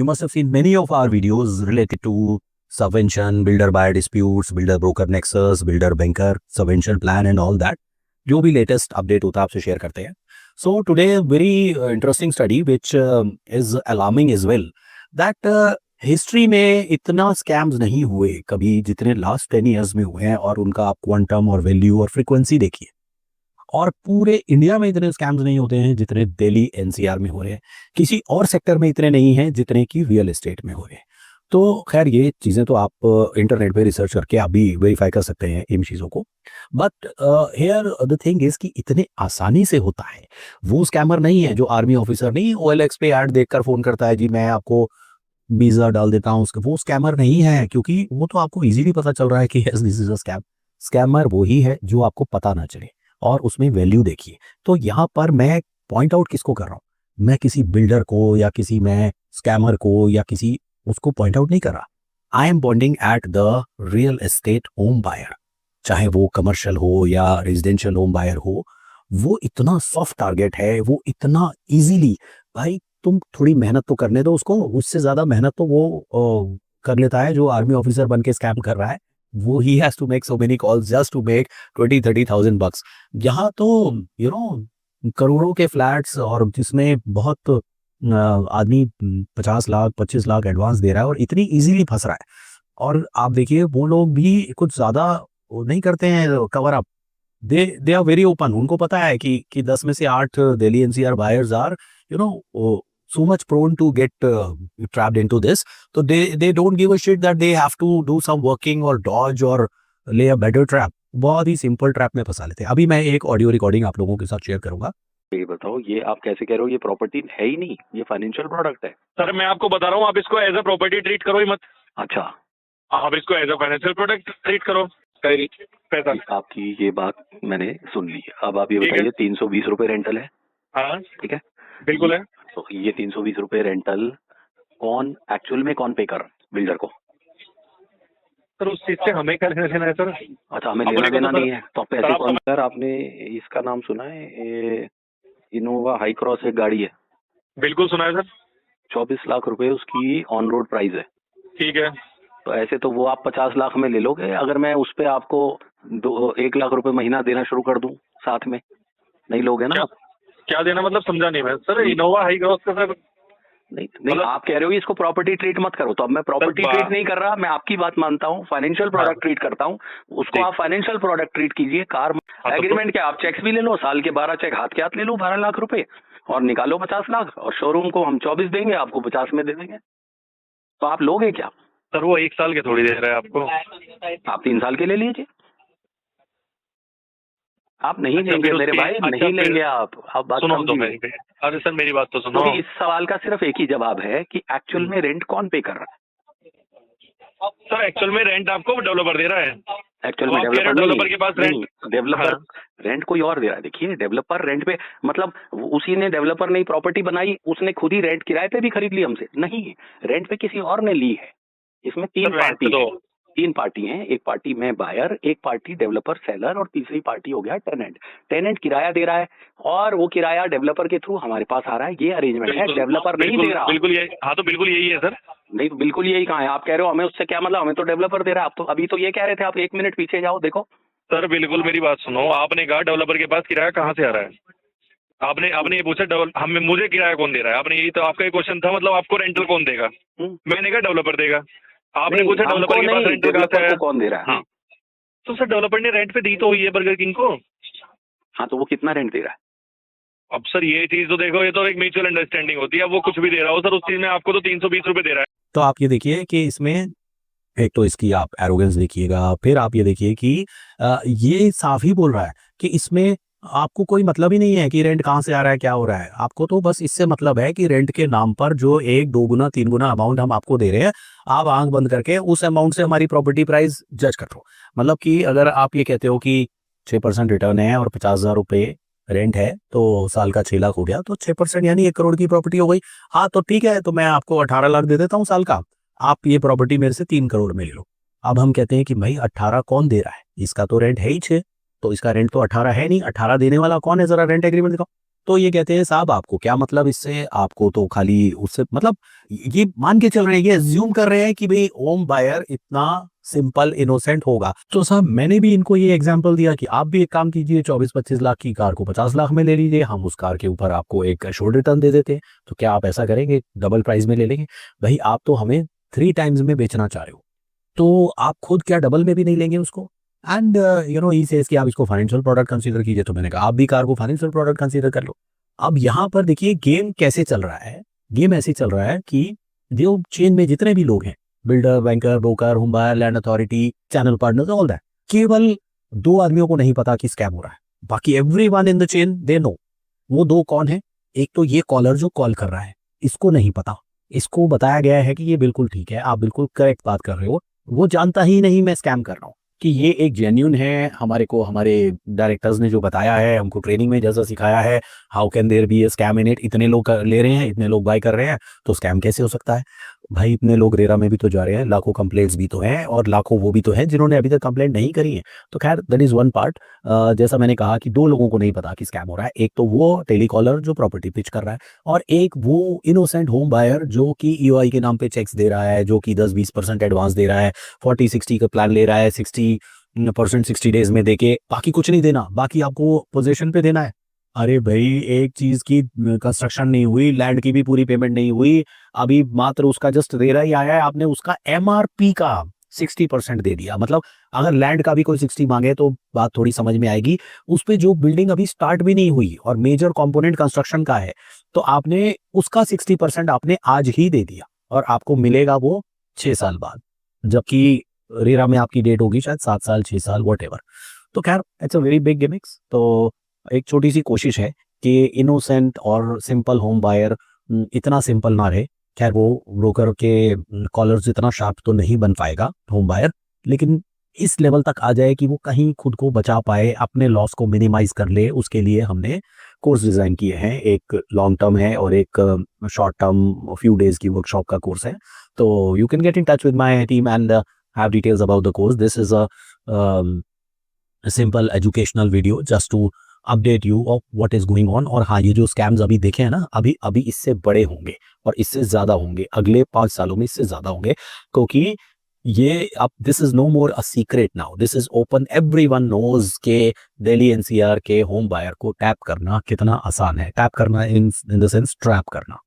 You must have seen many of our videos related to subvention, builder buyer disputes, builder broker nexus, builder banker subvention plan and all that. जो भी latest update होता है आपसे share करते हैं. So today very interesting study which is alarming as well that history में इतना scams नहीं हुए कभी जितने लास्ट 10 ईयर्स में हुए हैं, और उनका आप क्वांटम और वैल्यू और फ्रीक्वेंसी देखिए. और पूरे इंडिया में इतने स्कैम्स नहीं होते हैं जितने दिल्ली एनसीआर में हो रहे हैं. किसी और सेक्टर में इतने नहीं हैं जितने कि रियल एस्टेट में हो रहे हैं. तो खैर ये चीज़ें तो आप इंटरनेट पे रिसर्च करके आप भी वेरीफाई कर सकते हैं इन चीज़ों को. But here the thing is कि इतने आसानी से होता है. वो स्कैमर नहीं है जो आर्मी ऑफिसर नहीं OLX पे ऐड देखकर फोन करता है, जी मैं आपको वीजा डाल देता हूँ. वो स्कैमर नहीं है, क्योंकि वो तो आपको इजीली पता चल रहा है कि yes this is a scam. Scammer वो ही है जो आपको पता ना चले और उसमें वैल्यू देखिए. तो यहाँ पर मैं पॉइंट आउट किसको कर रहा हूँ? मैं किसी बिल्डर को या किसी मैं स्कैमर को या किसी उसको पॉइंट आउट नहीं कर रहा. I am pointing at the real estate home buyer, चाहे वो कमर्शियल हो या रेजिडेंशियल होम बायर हो. वो इतना सॉफ्ट टारगेट है, वो इतना इजीली, भाई तुम थोड़ी मेहनत तो करने दो उसको. उससे ज्यादा मेहनत तो वो कर लेता है जो आर्मी ऑफिसर बन के स्कैम कर रहा है. वो ही has to make so many calls just to make 20-30,000 bucks. यहाँ तो यू नो करोड़ों के फ्लैट्स, और जिसमें बहुत आदमी 50 लाख 25 लाख एडवांस दे रहा है और इतनी इजीली फंस रहा है. और आप देखिए वो लोग भी कुछ ज्यादा वो नहीं करते हैं cover up. They are very open. उनको पता है कि 10 में से 8 Delhi NCR buyers are you know so much prone to get trapped into this. So they don't give a shit that they have to do some working or dodge or lay a better trap. बहुत ही simple trap में फंसा लेते हैं. अभी मैं एक audio recording आप लोगों के साथ शेयर करूंगा. ये बताओ, ये आप कैसे कह रहे हो? ये प्रॉपर्टी है ही नहीं, ये फाइनेंशियल प्रोडक्ट है. सर मैं आपको बता रहा हूँ, आप इसको एज अ प्रॉपर्टी ट्रीट करो ही मत. अच्छा, आप इसको as a financial product treat करो. पैसा आपकी ये बात मैंने सुन ली. अब आप ये ठीक है. बताइए, 320 रुपए रेंटल है, हाँ ठीक है? बिल्कुल है. तो ये 320 रुपए रेंटल कौन एक्चुअल में कौन पे कर रहा है? बिल्डर को. सर उस चीज से हमें क्या लेना देना है सर? अच्छा, हमें अपने लेना को तो देना सर- नहीं है तो पैसे सर, आप कौन? सर आपने इसका नाम सुना है? इनोवा हाई क्रॉस एक गाड़ी है, बिल्कुल सुना है सर. 24 लाख रुपए उसकी ऑन रोड प्राइस है. ठीक है. तो ऐसे तो वो आप 50 लाख में ले लोगे. अगर मैं उस पे आपको 1 लाख रुपए महीना देना शुरू कर दूं साथ में, नहीं लोगे ना क्या आप? क्या देना मतलब समझा नहीं मैं सर. इनोवा हाई क्रॉस का सर नहीं नहीं, मतलब- आप कह रहे हो कि इसको प्रॉपर्टी ट्रीट मत करो, तो अब मैं प्रॉपर्टी सर, ट्रीट नहीं कर रहा. मैं आपकी बात मानता हूँ, फाइनेंशियल प्रोडक्ट ट्रीट करता हूँ. उसको ठीक. आप फाइनेंशियल प्रोडक्ट ट्रीट कीजिए. कार तो- एग्रीमेंट क्या, आप चेक्स भी ले लो, साल के 12 चेक हाथ के हाथ ले लो, 12 लाख रुपए, और निकालो 50 लाख, और शोरूम को हम 24 देंगे, आपको 50 में दे देंगे. तो आप लोगे क्या? सर वो 1 साल के थोड़ी दे रहा है आपको. आप 3 साल के ले लीजिए. आप नहीं अच्छा, लेंगे फिर मेरे उसकी- भाई, अच्छा, नहीं फिर- लेंगे आप बात सुनो तो समझिए. मेरी. अरे सर मेरी बात तो सुनो. क्योंकि इस सवाल का सिर्फ एक ही जवाब है कि एक्चुअल में रेंट कौन पे कर रहा है. सर एक्चुअल में रेंट आपको डेवलपर दे रहा है. एक्चुअल तो में आप कह रहे हो डेवलपर के पास नहीं, रेंट- डेवलपर हाँ. रेंट कोई और दे रहा है. देखिए, डेवलपर रेंट पे मतलब उसी ने, डेवलपर ने प्रॉपर्टी बनाई, उसने खुद ही रेंट किराए पे भी खरीद ली हमसे. नहीं, रेंट पे किसी और ने ली है. इसमें तीन सर, रेंट पार्टी तो- है. 3 पार्टी हैं. एक पार्टी में बायर, एक पार्टी डेवलपर सेलर, और तीसरी पार्टी हो गया टेनेंट. टेनेंट किराया दे रहा है और वो किराया डेवलपर के थ्रू हमारे पास आ रहा है. ये अरेंजमेंट है. बिल्कुल- डेवलपर नहीं बिल्कुल- दे रहा. बिल्कुल यही. हाँ तो बिल्कुल यही है सर. नहीं तो बिल्कुल यही कहाँ है? आप कह रहे हो हमें उससे क्या मतलब, हमें तो डेवलपर दे रहा है. आप तो अभी तो ये कह रहे थे. आप 1 मिनट पीछे जाओ, देखो. सर बिल्कुल मेरी बात सुनो. आपने कहा डेवलपर के पास किराया कहाँ से आ रहा है. आपने आपने ये पूछा हमें मुझे किराया कौन दे रहा है. आपने यही तो आपका क्वेश्चन था. मतलब आपको रेंटल कौन देगा. मैंने कहा डेवलपर देगा. आपने नहीं, पूछा हमको डेवलपर के पास नहीं, रेंटल कहाँ से डेवलपर आया. को कौन दे रहा है? हाँ. तो सर डेवलपर ने रेंट पे दी तो हुई है बर्गर किंग को. हाँ, तो वो कितना रेंट दे रहा है? अब सर ये चीज तो देखो, ये तो एक म्यूचुअल अंडरस्टैंडिंग होती है. अब वो कुछ भी दे रहा हो सर, उस चीज में आपको तो 320 रुपए दे रहा है. तो आप ये देखिए कि इसमें एक तो इसकी आप एरोगेंस देखिएगा, फिर आप ये देखिए कि ये साफ ही बोल रहा है कि इसमें आपको कोई मतलब ही नहीं है कि रेंट कहाँ से आ रहा है, क्या हो रहा है. आपको तो बस इससे मतलब है कि रेंट के नाम पर जो 1, 2 गुना 3 गुना अमाउंट हम आपको दे रहे हैं, आप आंख बंद करके उस अमाउंट से हमारी प्रॉपर्टी प्राइस जज कर लो. मतलब कि अगर आप ये कहते हो कि 6% रिटर्न है और 50,000 रुपये रेंट है, तो साल का 6 लाख हो गया, तो 6% यानी 1 करोड़ की प्रॉपर्टी हो गई. हाँ तो ठीक है, तो मैं आपको 18 लाख दे देता हूँ साल का, आप ये प्रॉपर्टी मेरे से 3 करोड़ में ले लो. अब हम कहते हैं कि भाई 18 कौन दे रहा है, इसका तो रेंट है ही 6, तो इसका रेंट तो 18 है नहीं. 18 देने वाला कौन है, जरा रेंट एग्रीमेंट दिखाओ. तो ये कहते हैं साहब आपको क्या मतलब इससे, आपको तो खाली उससे मतलब ये मान के चल रहे हैं, ये अज्यूम कर रहे हैं कि भाई होम बायर इतना सिंपल इनोसेंट होगा। तो साहब मैंने भी इनको ये एग्जांपल दिया कि आप भी एक काम कीजिए, 24-25 लाख की कार को 50 लाख में ले लीजिए, हम उस कार के ऊपर आपको एक एश्योर्ड रिटर्न दे देते हैं। तो क्या आप ऐसा करेंगे, डबल प्राइस में ले लेंगे? भाई आप तो हमें 3 टाइम्स में बेचना चाह रहे हो, तो आप खुद क्या डबल में भी नहीं लेंगे उसको? एंड ही सेज कि आप इसको फाइनेंशियल प्रोडक्ट कंसीडर कीजिए। तो मैंने कहा आप भी कार को फाइनेंशियल प्रोडक्ट कंसीडर कर लो। अब यहाँ पर देखिए गेम कैसे चल रहा है। गेम ऐसे चल रहा है कि जो चेन में जितने भी लोग हैं, builder, banker, broker, home buyer, land authority, channel partners, all that, केवल 2 आदमियों को नहीं पता कि स्कैम हो रहा है। बाकी everyone in the chain they know. वो 2 कौन है? एक तो ये कॉलर जो कॉल कर रहा है, इसको नहीं पता, इसको बताया गया है कि ये बिल्कुल ठीक है, आप बिल्कुल करेक्ट बात कर रहे हो। वो जानता ही नहीं मैं स्कैम कर रहा हूँ, कि ये एक जेन्युइन है। हमारे को हमारे डायरेक्टर्स ने जो बताया है, हमको ट्रेनिंग में जैसा सिखाया है, how can there be a scam in it, इतने लोग ले रहे हैं, इतने लोग बाय कर रहे हैं, तो स्कैम कैसे हो सकता है? भाई इतने लोग रेरा में भी तो जा रहे हैं, लाखों कंप्लेंट्स भी तो हैं, और लाखों वो भी तो हैं जिन्होंने अभी तक कंप्लेंट नहीं करी है। तो खैर दैट इज वन पार्ट। जैसा मैंने कहा कि 2 लोगों को नहीं पता कि स्कैम हो रहा है। एक तो वो टेलीकॉलर जो प्रॉपर्टी पिच कर रहा है, और एक वो इनोसेंट होम बायर जो कि ईओआई के नाम पे चेक्स दे रहा है, जो कि 10-20% एडवांस दे रहा है, 40-60 का प्लान ले रहा है, 60% 60 डेज में देके बाकी कुछ नहीं देना, बाकी आपको पोजीशन पे देना है। अरे भाई एक चीज की कंस्ट्रक्शन नहीं हुई, लैंड की भी पूरी पेमेंट नहीं हुई, अभी मात्र उसका जस्ट रेरा ही आया है, आपने उसका एमआरपी का 60% दे दिया। मतलब अगर लैंड का भी कोई 60 मांगे तो बात थोड़ी समझ में आएगी। उस पे जो बिल्डिंग अभी स्टार्ट भी नहीं हुई और मेजर कंपोनेंट कंस्ट्रक्शन का है, तो आपने उसका 60% आपने आज ही दे दिया, और आपको मिलेगा वो 6 साल बाद, जबकि रेरा में आपकी डेट होगी शायद 7 साल, 6 साल, व्हाटएवर। तो खैर it's a very big gimmicks. तो एक छोटी सी कोशिश है कि इनोसेंट और सिंपल होम बायर इतना सिंपल ना रहे। खैर वो ब्रोकर के कॉलर्स इतना शार्प तो नहीं बन पाएगा होम बायर, लेकिन इस लेवल तक आ जाए कि वो कहीं खुद को बचा पाए, अपने लॉस को मिनिमाइज कर ले, उसके लिए हमने कोर्स डिजाइन किए हैं। एक लॉन्ग टर्म है और एक शॉर्ट टर्म फ्यू डेज की वर्कशॉप का कोर्स है। तो you can get in touch with my team and have details about the course. This is a simple educational video just to update you of what is going on. और हाँ, ये जो scams अभी देखे हैं ना, अभी इससे बड़े होंगे और इससे ज़्यादा होंगे, अगले 5 सालों में इससे ज़्यादा होंगे, क्योंकि ये अब this is no more a secret now, this is open, everyone knows के दिल्ली एनसीआर के होम बायर को टैप करना कितना आसान है। टैप करना इन द सेंस ट्रैप करना।